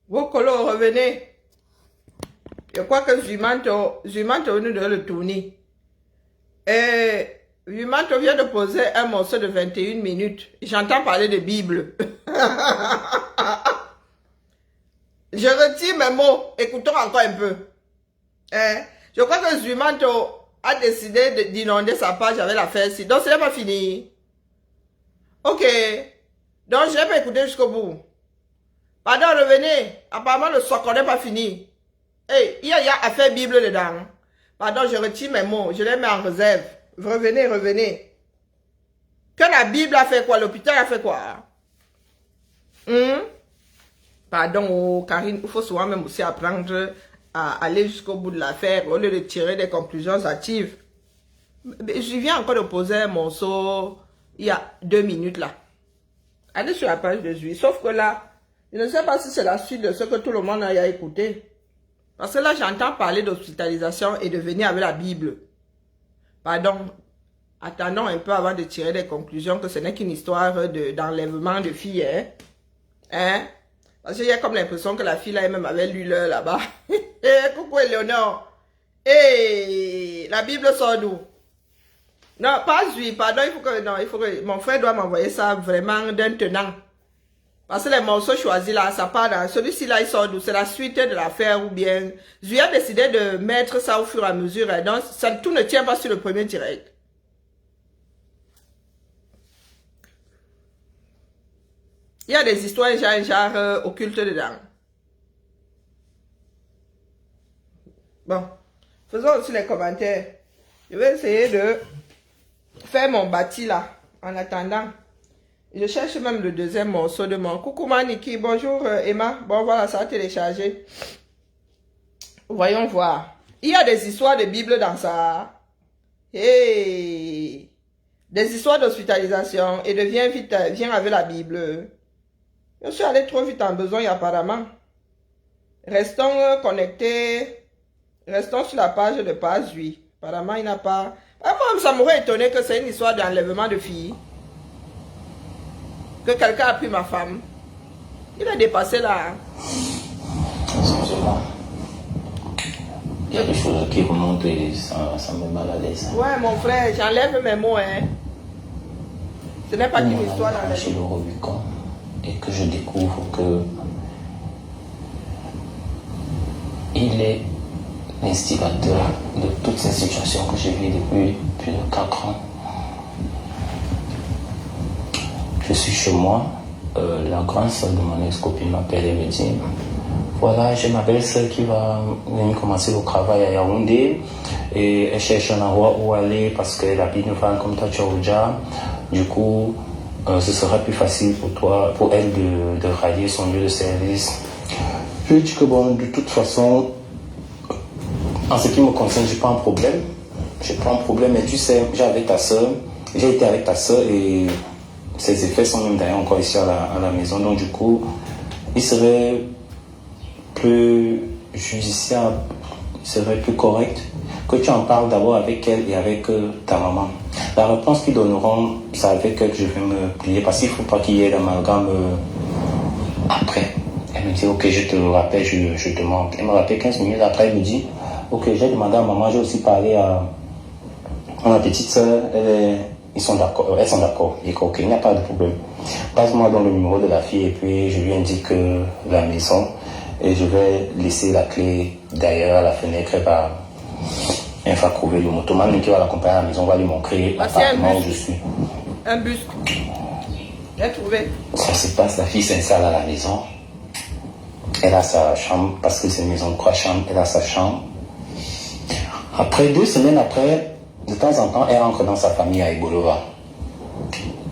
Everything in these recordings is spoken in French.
Vos colos, revenez. Je crois que Zumanto venu de le tourner. Et Zumanto vient de poser un morceau de 21 minutes. J'entends parler de Bible. Je retire mes mots. Écoutons encore un peu. Je crois que Zumanto a décidé d'inonder sa page avec l'affaire-ci. Donc, ce n'est pas fini. Ok. Donc, je vais pas écouter jusqu'au bout. Pardon, revenez. Apparemment, le socle n'est pas fini. Hey, il y a affaire Bible dedans. Pardon, je retire mes mots. Je les mets en réserve. Revenez, revenez. Que la Bible a fait quoi? L'hôpital a fait quoi? Pardon, oh, Karine, il faut souvent même aussi apprendre à aller jusqu'au bout de l'affaire au lieu de tirer des conclusions hâtives. Je viens encore de poser un morceau il y a 2 minutes là. Allez sur la page de Zui. Sauf que là, je ne sais pas si c'est la suite de ce que tout le monde a écouté. Parce que là, j'entends parler d'hospitalisation et de venir avec la Bible. Pardon, attendons un peu avant de tirer des conclusions que ce n'est qu'une histoire d'enlèvement de filles. Hein? Parce qu'il y a comme l'impression que la fille là elle-même avait lu l'heure là-bas. Coucou Éléonore. La Bible sort d'où? Non, pas Zui, pardon, il faut que mon frère doit m'envoyer ça vraiment d'un tenant. Parce que les morceaux choisis là, ça part dans celui-ci là, il sort d'où? C'est la suite de l'affaire ou bien Zui a décidé de mettre ça au fur et à mesure. Donc, tout ne tient pas sur le premier direct. Il y a des histoires genre occultes dedans. Bon, faisons aussi les commentaires. Je vais essayer de faire mon bâti là, en attendant. Je cherche même le deuxième morceau de mon... Coucou Maniki, bonjour Emma. Bon voilà, ça a téléchargé. Voyons voir. Il y a des histoires de Bible dans ça. Hey! Des histoires d'hospitalisation. Et de viens vite, viens avec la Bible. Je suis allé trop vite en besoin apparemment. Restons connectés. Restons sur la page de page 8. Apparemment, il n'a pas... Ah, moi, ça m'aurait étonné que c'est une histoire d'enlèvement de filles. Que quelqu'un a pris ma femme. Il a dépassé là. Excusez-moi. Il y a des choses qui remontent et ça me met mal à l'aise. Ouais, mon frère, j'enlève mes mots, hein. Ce n'est pas qu'une histoire d'enlèvement. Chez le Rubicon et que je découvre que il est l'instigateur de toutes ces situations que j'ai vues depuis plus de 4 ans. Je suis chez moi, la grande sœur de mon ex-copine m'appelle et me dit voilà, j'ai ma belle-sœur qui va venir commencer le travail à Yaoundé et elle cherche un endroit où aller parce qu'elle habite une femme comme toi, Tchaoudja. Du coup, ce sera plus facile pour elle de rallier son lieu de service. Je lui dis que bon, de toute façon, en ce qui me concerne, j'ai pas un problème. J'ai pas un problème, mais tu sais, j'ai été avec ta sœur et ses effets sont même d'ailleurs encore ici à la maison. Donc du coup, il serait plus judiciable, il serait plus correct que tu en parles d'abord avec elle et avec ta maman. La réponse qu'ils donneront, c'est avec elle que je vais me plier parce qu'il ne faut pas qu'il y ait l'amalgame après. Elle me dit, ok, je te rappelle, je demande. Elle me rappelle 15 minutes après, elle me dit, ok, j'ai demandé à maman, j'ai aussi parlé à ma petite soeur, elles sont d'accord, il n'y a pas de problème. Passe-moi dans le numéro de la fille et puis je lui indique la maison et je vais laisser la clé derrière la fenêtre. Elle va trouver le motoman qui va l'accompagner à la maison, va lui montrer l'appartement où je suis. Un bus. J'ai trouvé. Ça se passe, la fille s'installe à la maison. Elle a sa chambre, parce que c'est une maison de 3 chambres, elle a sa chambre. Après 2 semaines après, de temps en temps, elle rentre dans sa famille à Ebolova.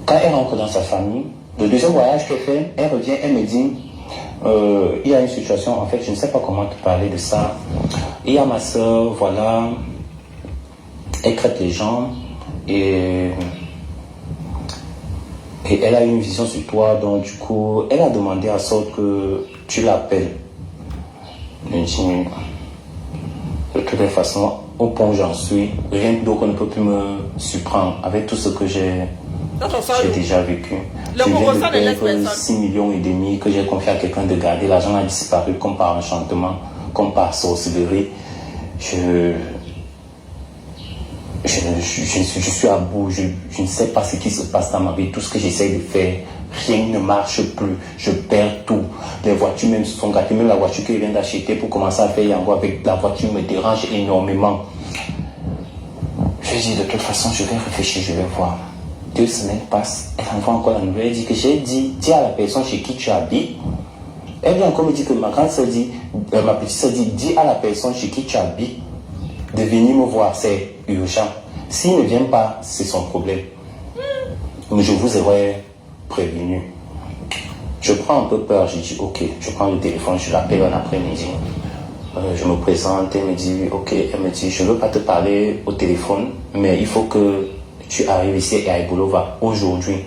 Quand elle rentre dans sa famille, le deuxième voyage qu'elle fait, elle revient, elle me dit, il y a une situation, en fait, je ne sais pas comment te parler de ça. Il y a ma soeur, voilà, elle traite les gens et elle a une vision sur toi, donc du coup, elle a demandé à sorte que tu l'appelles. Je dis, de toutes les façons, au point où j'en suis, rien d'autre ne peut plus me surprendre avec tout ce que j'ai J'ai déjà vécu. Le Je viens Congo, de ça ne laisse perdre personne. 6 millions et demi que j'ai confié à quelqu'un de garder. L'argent a disparu comme par enchantement, comme par sorcellerie. Je suis à bout. Je ne sais pas ce qui se passe dans ma vie. Tout ce que j'essaie de faire, rien ne marche plus. Je perds tout. Les voitures même se sont gâtées. Même la voiture que je viens d'acheter pour commencer à faire Yango avec la voiture me dérange énormément. Je dis de toute façon, je vais réfléchir, je vais voir. 2 semaines passent, elle envoie encore la nouvelle, elle dit que j'ai dit, dis à la personne chez qui tu habites. Elle vient encore me dire que ma grande soeur dit, ma petite soeur dit, dis à la personne chez qui tu habites de venir me voir, c'est urgent. S'il ne vient pas, c'est son problème. Mais je vous aurais prévenu. Je prends un peu peur, je dis ok, je prends le téléphone, je l'appelle en après-midi. Je me présente, elle me dit ok, elle me dit je ne veux pas te parler au téléphone, mais il faut que tu arrives ici à Ebulova aujourd'hui.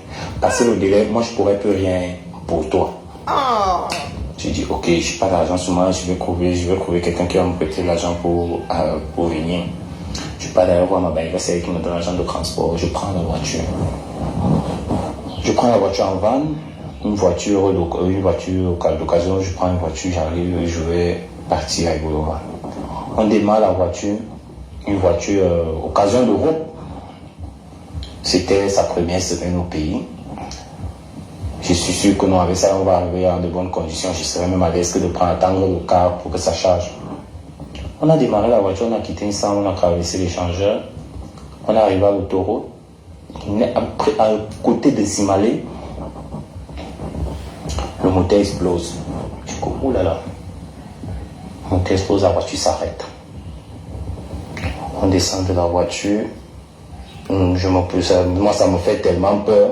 Passer le délai, moi je ne pourrais plus rien pour toi. Oh. J'ai dit ok, je n'ai pas d'argent sur moi, je vais trouver quelqu'un qui va me prêter l'argent pour venir. Je ne vais pas d'ailleurs voir ma bague, c'est elle qui me donne l'argent de transport. Je prends la voiture. Je prends la voiture en van, une voiture d'occasion, je prends une voiture, j'arrive et je vais partir à Ebulova. On démarre la voiture, une voiture occasion de route. C'était sa première semaine au pays. Je suis sûr que non, avec ça, on va arriver en de bonnes conditions. Je serais même à l'aise que de attendre le car pour que ça charge. On a démarré la voiture, on a quitté ensemble, on a traversé l'échangeur. On est arrivé à l'autoroute. À côté de Simalé, le moteur explose. Je dis, oh là là. Le moteur explose, la voiture s'arrête. On descend de la voiture. Moi, ça me fait tellement peur.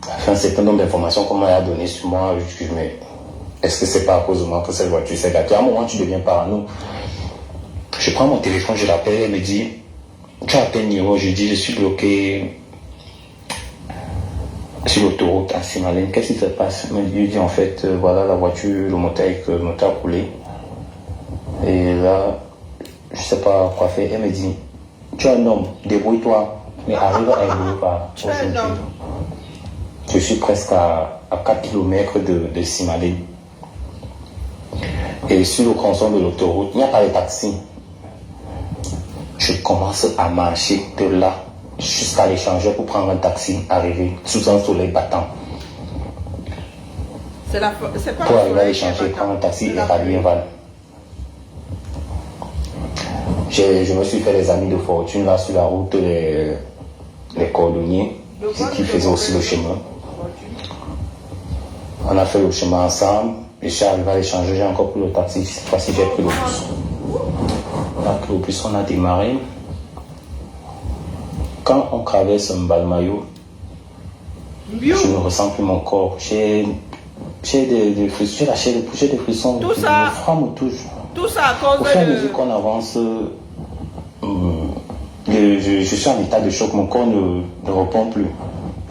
Enfin, un certain nombre d'informations qu'on m'a donné sur moi, je dis, mais est-ce que c'est pas à cause de moi que cette voiture s'est gâtée? À un moment, tu deviens parano. Je prends mon téléphone, je l'appelle, elle me dit, tu appelles Niro, je dis, je suis bloqué sur l'autoroute à Simalène. Qu'est-ce qui se passe? Elle me dit, en fait, voilà la voiture, le moteur a coulé. Et là, je sais pas quoi faire. Elle me dit, tu es un homme, débrouille-toi, mais arrive à Ebulova aujourd'hui. Je suis presque à 4 km de Simalène. Et sur le tronçon de l'autoroute, il n'y a pas de taxi. Je commence à marcher de là jusqu'à l'échangeur pour prendre un taxi, arriver sous un soleil battant. Pour arriver à l'échangeur, prendre un taxi et rallier un val. Je me suis fait des amis de fortune là sur la route, les cordonniers qui faisaient aussi le chemin. On a fait le chemin ensemble. Je suis arrivé à l'échanger, j'ai encore pris le taxi. Cette fois-ci, j'ai pris le bus. On a pris le bus, on a démarré. Quand on traverse un Balmayo, je ne ressens plus mon corps. J'ai des frissons. Tout ça, le froid me touche. Tout ça à cause Au fur et à mesure qu'on avance, je suis en état de choc, mon corps ne répond plus.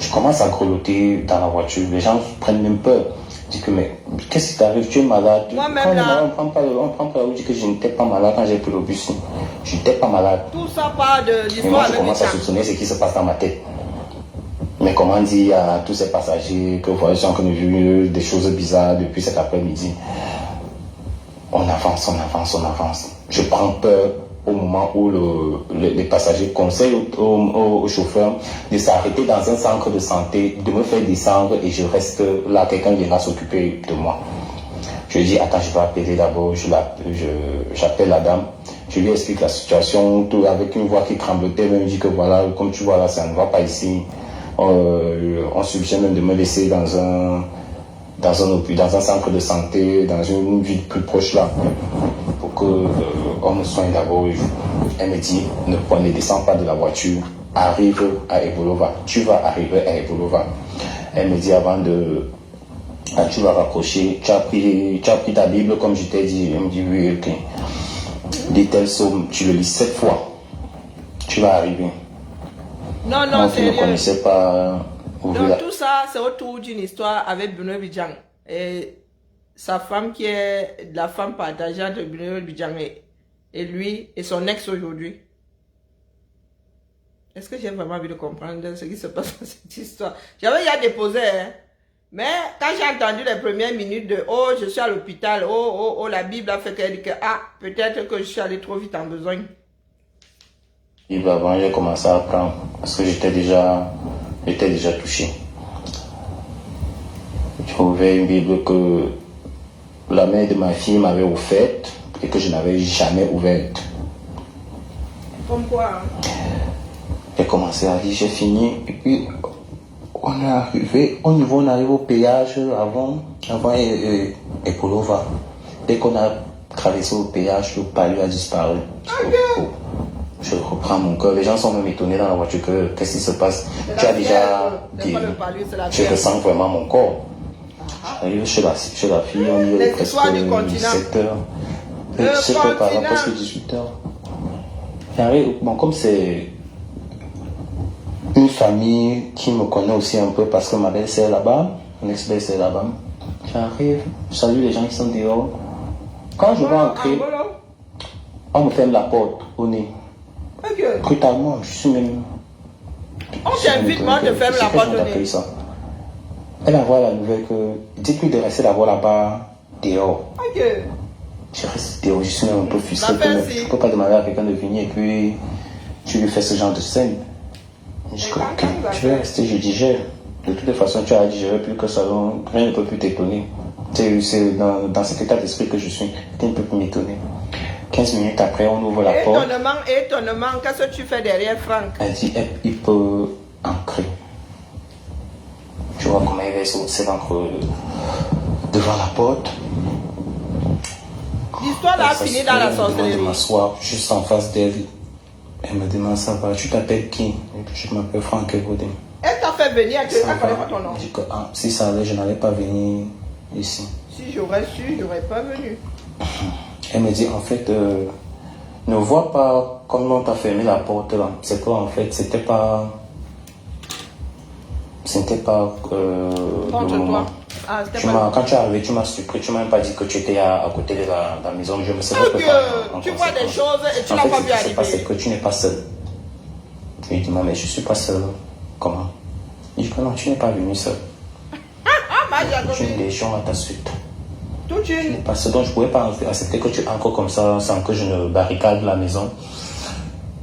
Je commence à grelotter dans la voiture. Les gens prennent même peur. Je dis que mais qu'est-ce qui t'arrive? Tu es malade. Moi-même là. On prend pas. On dit que je n'étais pas malade quand j'ai pris le bus. Je n'étais pas malade. Tout ça part de l'histoire. Et moi, je commence à soupçonner ce qui se passe dans ma tête. Mais comment dire à tous ces passagers que voilà, j'ai encore vu des choses bizarres depuis cet après-midi. On avance. Je prends peur au moment où les passagers conseillent au chauffeur de s'arrêter dans un centre de santé, de me faire descendre et je reste là, quelqu'un viendra s'occuper de moi. Je lui dis, attends, je vais appeler d'abord, j'appelle la dame, je lui explique la situation, tout avec une voix qui tremblotait, elle me dit que voilà, comme tu vois là, ça ne va pas ici. On suggère même de me laisser dans un centre de santé, dans une ville plus proche là, pour qu'on me soigne d'abord. Elle me dit, ne descends pas de la voiture, arrive à Ebulova. Tu vas arriver à Ebulova. Elle me dit tu vas raccrocher, tu as pris ta Bible comme je t'ai dit. Elle me dit oui, ok. Dis tel psaume, tu le lis 7 fois. Tu vas arriver. Non, tu ne connaissais pas. Donc tout ça, c'est autour d'une histoire avec Benoît Bidjang. Et sa femme qui est la femme partagée entre Benoît Bidjang et lui et son ex aujourd'hui. Est-ce que j'ai vraiment envie de comprendre ce qui se passe dans cette histoire? J'avais déjà déposé, hein. Mais quand j'ai entendu les premières minutes de « Oh, je suis à l'hôpital, oh, la Bible a fait qu'elle dit que ah, peut-être que je suis allé trop vite en besogne. » Et avant, j'ai commencé à apprendre parce que j'étais déjà touché. J'ai ouvert une Bible que la mère de ma fille m'avait offerte et que je n'avais jamais ouverte. Comme quoi, hein? J'ai commencé à lire, j'ai fini, et puis on est arrivé, on arrive au péage avant Epolova. Dès qu'on a traversé le péage, le palu a disparu. Okay. Je reprends mon cœur. Les gens sont même étonnés dans la voiture que qu'est-ce qui se passe. Tu as déjà dit, je ressens vraiment mon corps. J'arrive chez la fille, on y est presque 17 heures. 17 heures par là, presque 18 heures. J'arrive, bon, comme c'est une famille qui me connaît aussi un peu parce que ma belle-sœur est là-bas, mon ex-belle-sœur est là-bas. J'arrive, je salue les gens qui sont dehors. Quand je vais entrer, on me ferme la porte au nez. Okay. Brutalement, je suis même. On t'invite moi de fermer la porte au nez. Elle envoie la nouvelle que dites-lui de rester d'abord là-bas dehors. Ok. Je reste dehors, je suis même un peu frustré. Tu ne peux pas demander à quelqu'un de venir et puis tu lui fais ce genre de scène. Je vais rester, je digère. De toute façon, tu as digéré plus que ça, donc rien ne peut plus t'étonner. C'est dans cet état d'esprit que je suis, rien ne peut plus m'étonner. 15 minutes après, on ouvre la porte. Étonnement, qu'est-ce que tu fais derrière Franck? Elle dit, il peut ancrer. Tu vois comment il va s'ancrer devant la porte. L'histoire là a fini dans la sorcellerie. Elle me m'asseoir juste en face d'elle. Elle me demande, ça va, tu t'appelles qui? Je m'appelle Franck Egodin. Elle t'a fait venir, elle ne connaît pas ton nom. Je dis que si ça allait, je n'allais pas venir ici. Si j'aurais su, je n'aurais pas venu. Elle me dit, en fait, ne vois pas comment on t'a fermé la porte là. C'est quoi en fait? C'était pas le moment. Ah, quand tu es arrivé, tu m'as surpris, tu m'as même pas dit que tu étais à côté de la maison. Je me sais pas. Tu vois des choses et tu n'as pas vu arriver. C'est que tu n'es pas seul. Je lui dis, mais je suis pas seul. Comment? Il dit que non, tu n'es pas venu seul. Tu es une légion à ta suite. Tu n'es pas seul. Donc je ne pouvais pas accepter que tu ancres comme ça sans que je ne barricade la maison.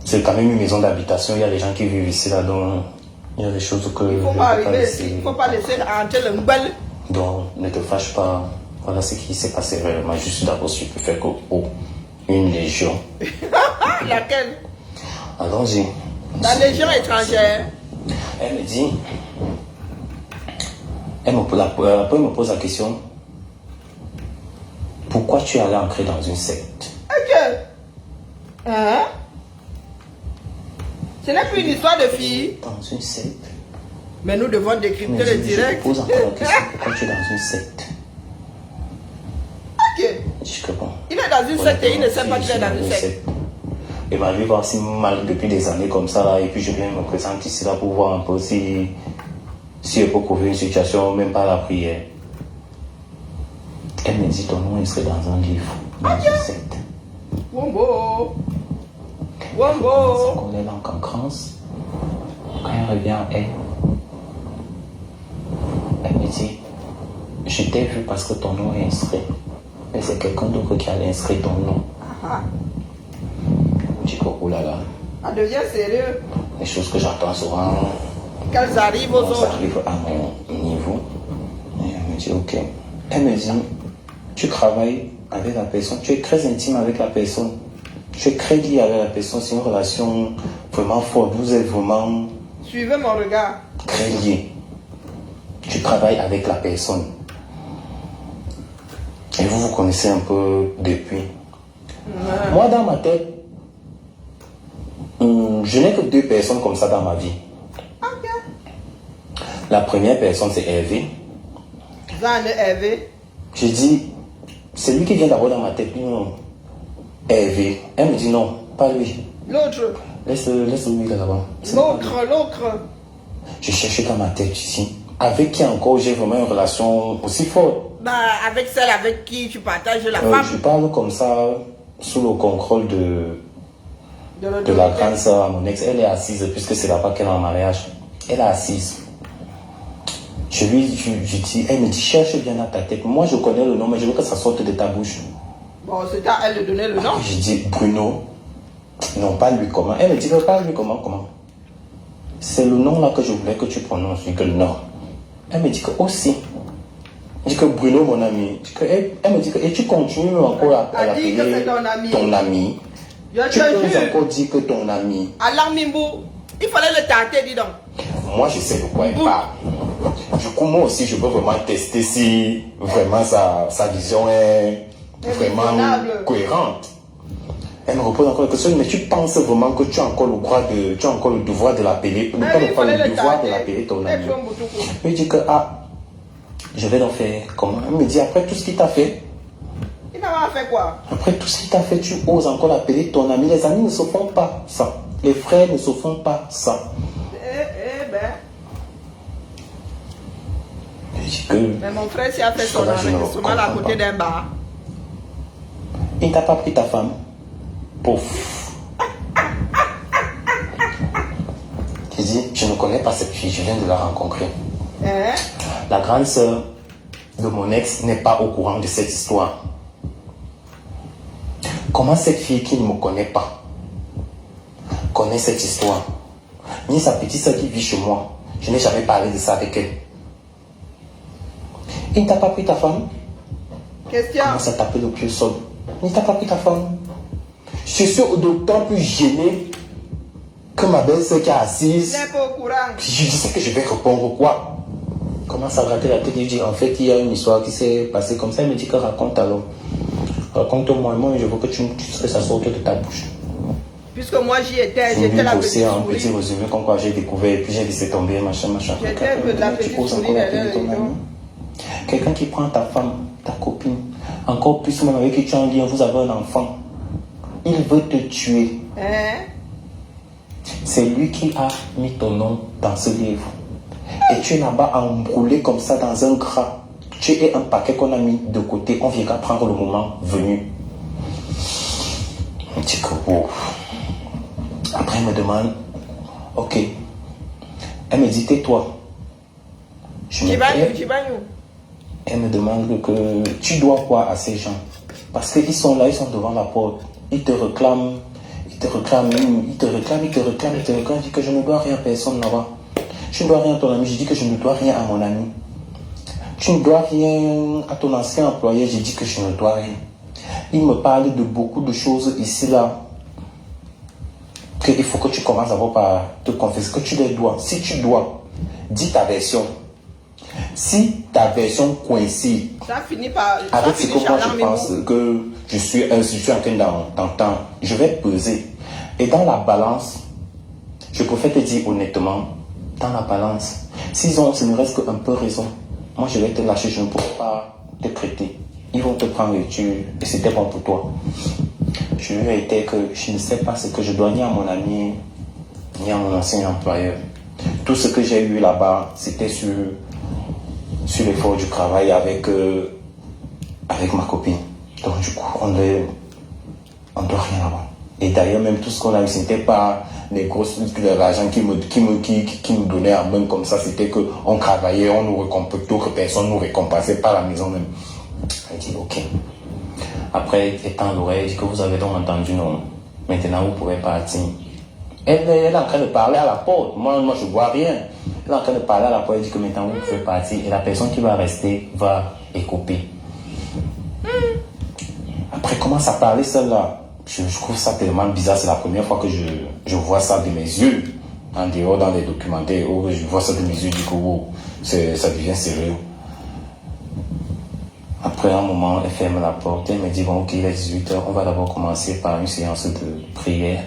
C'est quand même une maison d'habitation. Il y a des gens qui vivent ici là, donc il y a des choses que il ne faut pas laisser entrer le mbel. Donc ne te fâche pas. Voilà ce qui s'est passé réellement. Je suis d'abord stupéfait que une légion. Laquelle? Allons-y. La légion étrangère. Elle me dit. Après me pose la question. Pourquoi tu es allé entrer dans une secte? Ok. Hein? Ce n'est plus une histoire de fille. Dans une secte? Mais nous devons décrypter le direct. Je me pose encore la question. Pourquoi tu es dans une secte? Ok. Je que bon. Il est dans une secte et il ne sait pas qu'il est dans une secte. Il m'arrive voir si mal depuis des années comme ça là, et puis je viens me présenter ici là pour voir un peu si je peux couvrir une situation, même pas la prière. Elle me dit ton nom serait dans un livre, dans une secte. Wombo. On est là en concurrence. Quand elle revient à elle me dit, je t'ai vu parce que ton nom est inscrit. Mais c'est quelqu'un d'autre qui a inscrit ton nom. Je dis que oh là là. Ça devient sérieux. Les choses que j'entends souvent. Qu'elles arrivent aux autres. Ça arrive à mon niveau. Et elle me dit ok. Elle me dit, tu travailles avec la personne, tu es très intime avec la personne. Tu es très lié avec la personne, c'est une relation vraiment forte. Vous êtes vraiment. Suivez mon regard. Très lié. Tu travailles avec la personne. Et vous vous connaissez un peu depuis. Moi, dans ma tête, je n'ai que 2 personnes comme ça dans ma vie. Ok. La première personne, c'est Hervé. Hervé. Je dis, c'est lui qui vient d'abord dans ma tête. Non. Hervé. Elle me dit non, pas lui. L'autre. Laisse-lui là-bas. L'autre. Je cherchais dans ma tête ici. Avec qui encore j'ai vraiment une relation aussi forte? Avec celle avec qui tu partages la femme. Je parle comme ça, sous le contrôle de la grande sœur à mon ex. Elle est assise, puisque c'est là-bas qu'elle est en mariage. Elle est assise. Je dis, elle me dit, cherche bien dans ta tête. Moi, je connais le nom, mais je veux que ça sorte de ta bouche. Bon, c'est à elle de donner le nom. Je dis, Bruno. Non, pas lui, comment? Elle me dit, pas lui, comment? C'est le nom là que je voulais que tu prononces. Je dis que non. Elle me dit que aussi. Je dis que Bruno, mon ami. Elle me dit que, et tu continues encore à l'appeler ton ami. Tu peux encore dire que ton ami. Alors, Mimbo, il fallait le tâter, dis donc. Moi, je sais de quoi elle parle. Du coup, moi aussi, je veux vraiment tester si vraiment sa vision est vraiment cohérente. Elle me repose encore la question, mais tu penses vraiment que tu as encore le devoir de l'appeler, le devoir de l'appeler ton ami. Je lui dis que, je vais donc faire comment? Elle me dit, après tout ce qu'il t'a fait. Il n'a fait quoi? Après tout ce qu'il t'a fait, tu oses encore l'appeler ton ami. Les amis ne se font pas ça. Les frères ne se font pas ça. Mais mon frère s'y a fait son enregistrement à côté d'un bar. Il t'a pas pris ta femme? Pouf. J'ai dit, je ne connais pas cette fille, je viens de la rencontrer. La grande sœur de mon ex n'est pas au courant de cette histoire. Comment cette fille qui ne me connaît pas connaît cette histoire? Ni sa petite sœur qui vit chez moi. Je n'ai jamais parlé de ça avec elle. Il ne t'a pas pris ta femme? Question. Comment ça taper le pied au sol? Il ne t'a pas pris ta femme? Je suis d'autant plus gêné que ma belle-sœur qui est assise. Je pas au courant. Je disais que je vais répondre quoi? Comment ça gratter la tête? Je dis en fait il y a une histoire qui s'est passée comme ça. Elle me dit que raconte alors. Raconte-moi, moi je veux que que ça sorte de ta bouche. Puisque moi j'y étais, j'étais la petite souris. Un petit résumé comme quoi j'ai découvert et puis j'ai laissé tomber machin. J'étais la petite souris derrière les gens. Quelqu'un qui prend ta femme, ta copine, encore plus même avec qui tu es en lien, vous avez un enfant. Il veut te tuer. C'est lui qui a mis ton nom dans ce livre. Et tu es là-bas embrûlé comme ça dans un gras. Tu es un paquet qu'on a mis de côté. On viendra prendre le moment venu. Je dis que oh. Après, elle me demande, ok. Elle me dit, tais-toi. Elle me demande que tu dois quoi à ces gens? Parce qu'ils sont là, ils sont devant la porte. Ils te réclament, ils te réclament. Je dis que je ne dois rien à personne là-bas. Je ne dois rien à ton ami. Je dis que je ne dois rien à mon ami. Tu ne dois rien à ton ancien employé. Je dis que je ne dois rien. Il me parle de beaucoup de choses ici, là. Il faut que tu commences d'abord par te confesser que tu les dois. Si tu dois, dis ta version. Si ta version coïncide avec ce que moi je pense que je suis en train d'entendre, je vais peser. Et dans la balance, je préfère te dire honnêtement, dans la balance, s'ils ont, ce ne reste qu'un peu raison, moi je vais te lâcher, je ne pourrai pas te traiter. Ils vont te prendre et c'était bon pour toi. Je lui ai été que je ne sais pas ce que je dois ni à mon ami, ni à mon ancien employeur. Tout ce que j'ai eu là-bas, c'était sur l'effort du travail avec ma copine. Donc du coup, on doit rien avoir. Et d'ailleurs, même tout ce qu'on a eu, ce n'était pas les grosses l'argent qui nous donnait à main comme ça, c'était qu'on travaillait, on nous récompensait, d'autres personnes nous récompensaient par la maison même. Elle dit ok. Après, étant l'oreille, dit que vous avez donc entendu non. Maintenant, vous pouvez partir. Elle est en train de parler à la porte. Moi, je ne vois rien. Elle est en train de parler à la porte. Elle dit que maintenant, vous pouvez partir. Et la personne qui va rester va écoper. Après, commence à parler celle-là. Je trouve ça tellement bizarre. C'est la première fois que je vois ça de mes yeux. En dehors, dans les documentaires, je vois ça de mes yeux. Du coup, ça devient sérieux. Après un moment, elle ferme la porte. Elle me dit, bon, ok, il est 18h. On va d'abord commencer par une séance de prière.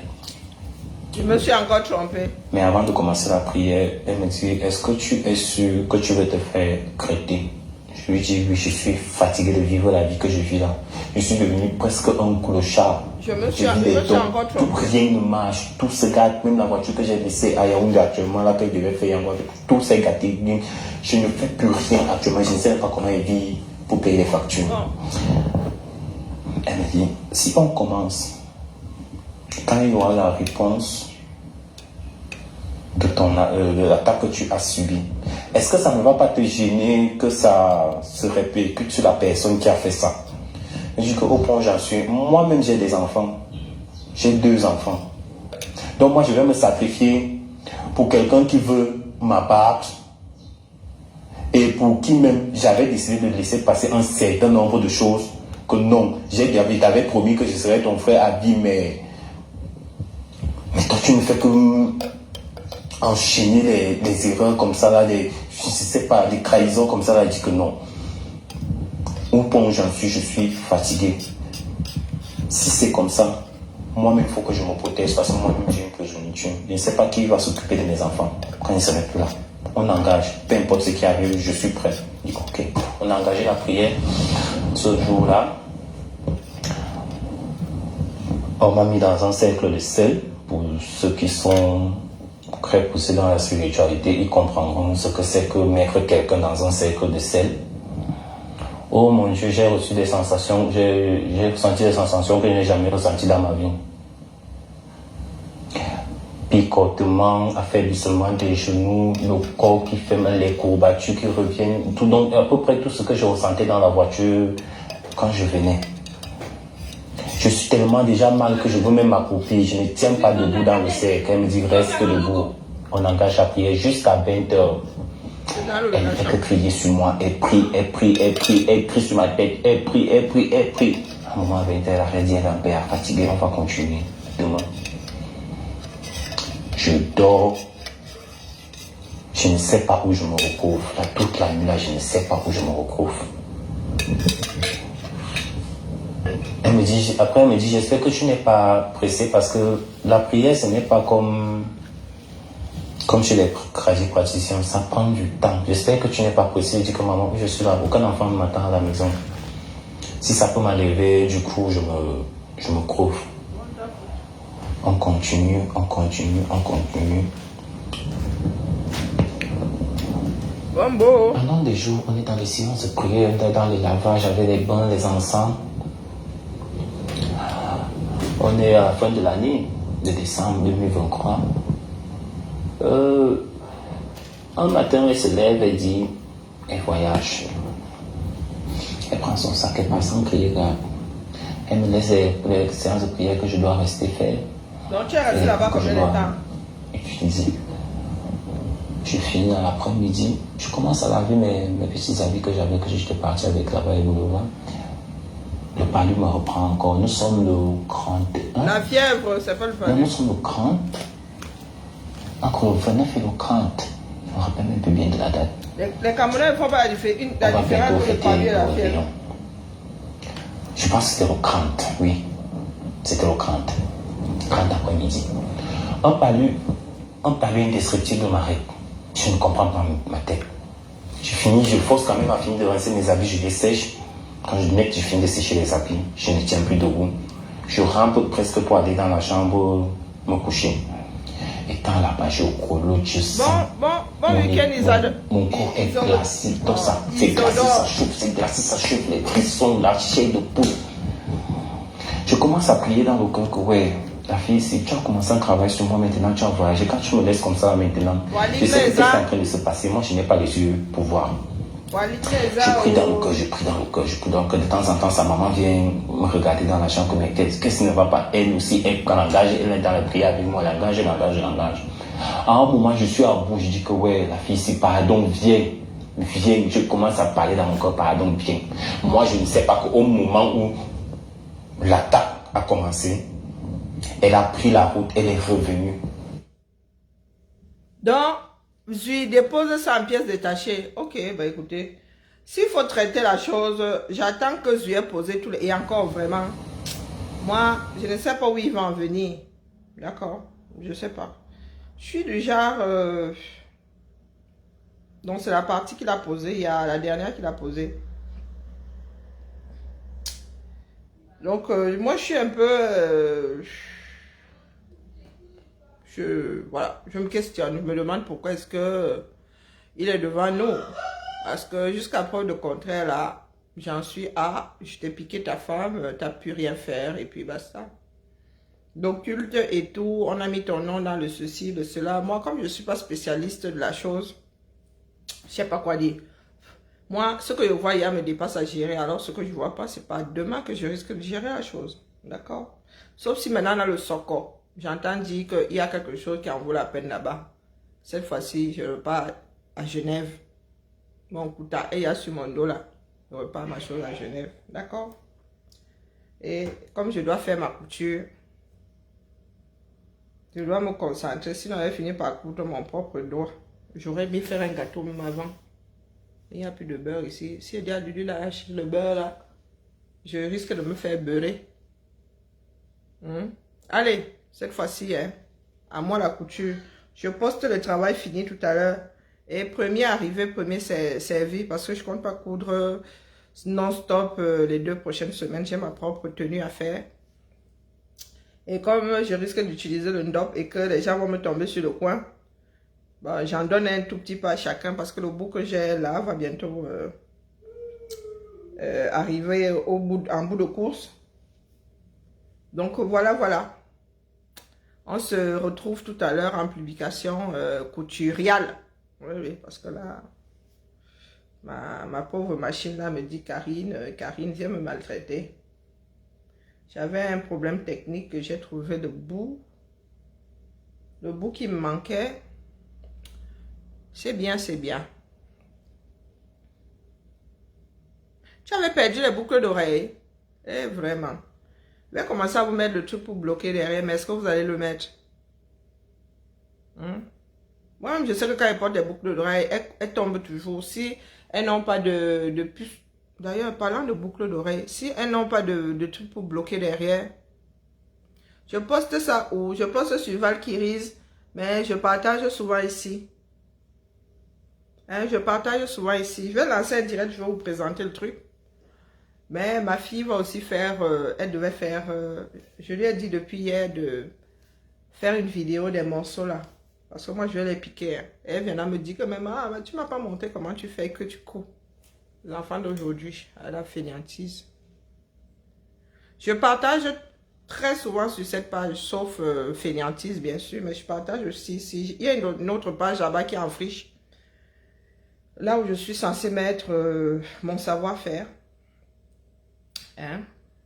Je me suis encore trompé. Mais avant de commencer la prière, elle me dit, est-ce que tu es sûr que tu veux te faire traiter? Je lui dis, oui, je suis fatigué de vivre la vie que je vis là. Je suis devenu presque un clochard. Je me suis encore trompé. Rien ne marche, tout se gâte. Même la voiture que j'ai laissée à Yaoundé actuellement, là, que je devais faire Yaoundé, tout s'est gâté. Je ne fais plus rien actuellement. Je ne sais pas comment elle vit pour payer les factures. Elle me dit, si on commence, quand il y aura la réponse de l'attaque que tu as subie, est-ce que ça ne va pas te gêner que ça se répercute sur la personne qui a fait ça? Je dis qu'au point où j'en suis, moi-même j'ai des enfants. J'ai 2 enfants. Donc moi je vais me sacrifier pour quelqu'un qui veut m'abattre et pour qui même j'avais décidé de laisser passer un certain nombre de choses que non, t'avais promis que je serais ton frère à vie, mais toi tu ne fais que enchaîner les erreurs comme ça là, je sais pas, des trahisons comme ça là, je dis que non. Au point où j'en suis, je suis fatigué. Si c'est comme ça, moi-même, il faut que je me protège parce que moi-même, j'ai une progéniture. Je ne sais pas qui va s'occuper de mes enfants quand ils ne seront plus là. On engage, peu importe ce qui arrive, je suis prêt. Je dis ok, on a engagé la prière ce jour-là. On m'a mis dans un cercle de sel. Pour ceux qui sont très poussés dans la spiritualité, ils comprendront ce que c'est que mettre quelqu'un dans un cercle de sel. Oh mon Dieu, j'ai reçu des sensations, j'ai ressenti des sensations que je n'ai jamais ressenties dans ma vie. Picotement, affaiblissement des genoux, le corps qui fait mal, les courbatures qui reviennent, tout, donc à peu près tout ce que je ressentais dans la voiture quand je venais. Je suis tellement déjà mal que je veux même m'accroupir, je ne tiens pas debout dans le cercle. Elle me dit reste debout. On engage la prière jusqu'à 20h. Elle ne fait que crier sur moi, elle prie sur ma tête, elle prie. À un moment, à 20h, elle a dit, elle est un peu fatiguée, on va continuer demain. Je dors, je ne sais pas où je me retrouve. Là, toute la nuit, là, je ne sais pas où je me retrouve. Après, elle me dit, j'espère que tu n'es pas pressé parce que la prière, ce n'est pas comme chez les praticiens, ça prend du temps. J'espère que tu n'es pas pressé. Je dis que maman, je suis là, aucun enfant ne m'attend à la maison. Si ça peut m'enlever, du coup, je me couvre. On continue. Pendant des jours, on est dans les séances de prière, on est dans les lavages avec les bains, les encens. On est à la fin de l'année, de décembre 2023. Un matin, elle se lève et dit, elle voyage. Elle prend son sac, elle passe sans crier grave. Elle me laisse les séances de prière que je dois rester faire. Donc tu es resté là-bas combien de temps? Utiliser. Je finis dans l'après-midi. Je commence à laver mes petits habits que j'avais, que j'étais parti avec là-bas et boulevard. Le palu me reprend encore. Nous sommes le 31. La fièvre, c'est pas le palu. Nous sommes le 30. Entre le 29 et le 30. Je me rappelle même plus bien de la date. Les Camerounais ne font pas la différence entre le palu et la fièvre. Je pense que c'était le 30, oui. C'était le 30. 30 après-midi. Un palu indestructible m'arrête. Je ne comprends pas ma tête. Je force quand même à finir de rincer mes habits, je les sèche. Quand je finis de sécher les habits, je ne tiens plus debout. Je rampe presque pour aller dans la chambre me coucher. Étant là-bas, je colote, je sens. Bon week-end, mon corps est glacé. Donc ça, c'est glacé, ça chauffe, les frissons, la chair de poule. Je commence à prier dans le cœur que, ouais, la fille, si tu as commencé un travail sur moi maintenant, tu as voyagé. Quand tu me laisses comme ça maintenant, je sais ce qui est en train de se passer. Moi, je n'ai pas les yeux pour voir. Je prie dans le cœur, de temps en temps, sa maman vient me regarder dans la chambre, mais qu'est-ce qui ne va pas? Elle aussi, elle est dans la prière avec moi, elle engage. À un moment, je suis à bout, je dis que ouais, la fille, si pardon, viens, je commence à parler dans mon corps, pardon, viens. Moi, je ne sais pas qu'au moment où l'attaque a commencé, elle a pris la route, elle est revenue. Donc, je lui dépose 100 pièces détachées. Ok, bah écoutez, s'il faut traiter la chose, j'attends que je lui ai posé tout et encore vraiment, moi, je ne sais pas où il va en venir. D'accord, je ne sais pas. Je suis du genre, donc c'est la partie qu'il a posée, il y a la dernière qu'il a posée. Donc, moi, je suis un peu... voilà, je me questionne, je me demande pourquoi est-ce que il est devant nous. Parce que jusqu'à preuve de contraire, là, j'en suis à, je t'ai piqué ta femme, t'as pu rien faire, et puis basta. d'occulte et tout. On a mis ton nom dans le ceci, le cela. Moi, comme je ne suis pas spécialiste de la chose, je ne sais pas quoi dire. Moi, ce que je vois hier me dépasse à gérer. Alors, ce que je ne vois pas, c'est pas demain que je risque de gérer la chose. D'accord? Sauf si maintenant, dans le Soko, j'entends dire qu'il y a quelque chose qui en vaut la peine là-bas. Cette fois-ci, je repars à Genève. Mon Kouta, et il y a sur mon dos là. Je repars ma chose à Genève. D'accord? Et comme je dois faire ma couture, je dois me concentrer. Sinon, je vais finir par coudre mon propre doigt. J'aurais bien faire un gâteau même avant. Il n'y a plus de beurre ici. Si il y a du lâche, le beurre là, je risque de me faire beurrer. Allez, cette fois-ci, hein, à moi la couture. Je poste le travail fini tout à l'heure. Et premier arrivé, premier servi, parce que je ne compte pas coudre non-stop les 2 prochaines semaines. J'ai ma propre tenue à faire. Et comme je risque d'utiliser le ndop et que les gens vont me tomber sur le coin, bah, j'en donne un tout petit peu à chacun parce que le bout que j'ai là va bientôt arriver en bout de course. Donc voilà. On se retrouve tout à l'heure en publication couturiale. Oui, parce que là, ma pauvre machine là me dit Karine, viens me maltraiter. J'avais un problème technique que j'ai trouvé le bout qui me manquait. C'est bien. Tu avais perdu les boucles d'oreilles. Eh, vraiment. Je vais commencer à vous mettre le truc pour bloquer derrière, mais est-ce que vous allez le mettre? Moi-même, je sais que quand elles portent des boucles d'oreilles, elles tombent toujours. Si elles n'ont pas de puce. D'ailleurs, parlant de boucles d'oreilles, si elles n'ont pas de truc pour bloquer derrière, je poste ça où? Je poste sur Valkyries, mais je partage souvent ici. Je partage souvent ici. Je vais lancer un direct, je vais vous présenter le truc. Mais ma fille va aussi faire, elle devait faire, je lui ai dit depuis hier de faire une vidéo des morceaux là. Parce que moi je vais les piquer. Hein. Et elle viendra me dire que même, tu m'as pas montré comment tu fais que tu couds. L'enfant d'aujourd'hui, elle a fainéantise. Je partage très souvent sur cette page, sauf fainéantise bien sûr, mais je partage aussi ici. Il y a une autre page là-bas qui est en friche. Là où je suis censée mettre mon savoir-faire. Hein?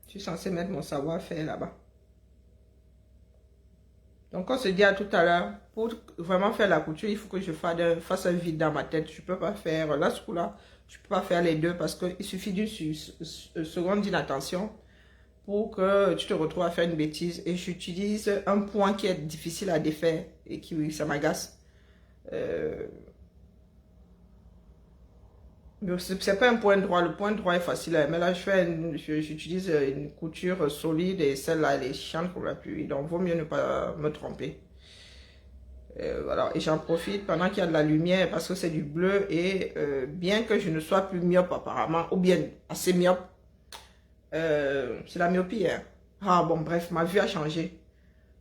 Je suis censée mettre mon savoir-faire là-bas. Donc, on se dit à tout à l'heure. Pour vraiment faire la couture, il faut que je fasse un vide dans ma tête. Je ne peux pas faire là, ce coup-là. Je ne peux pas faire les deux parce qu'il suffit d'une seconde d'inattention pour que tu te retrouves à faire une bêtise. Et j'utilise un point qui est difficile à défaire et qui, ça m'agace. C'est pas un point droit, le point droit est facile, mais là j'utilise une couture solide et celle-là elle est chiante comme la pluie, donc vaut mieux ne pas me tromper. Voilà, et j'en profite pendant qu'il y a de la lumière parce que c'est du bleu et bien que je ne sois plus myope apparemment, ou bien assez myope, c'est la myopie. Hein. Ah bon, bref, ma vue a changé.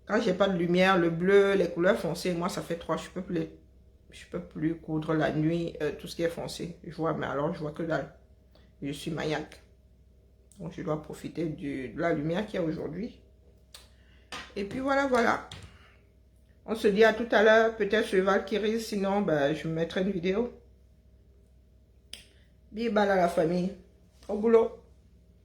Quand j'ai pas de lumière, le bleu, les couleurs foncées, moi ça fait 3, je peux plus coudre la nuit, tout ce qui est foncé. Je vois, mais alors je vois que dalle. Je suis maniaque. Donc je dois profiter de la lumière qu'il y a aujourd'hui. Et puis voilà. On se dit à tout à l'heure, peut-être sur Valkyrie, sinon ben, je mettrai une vidéo. Bye bye à la famille. Au boulot.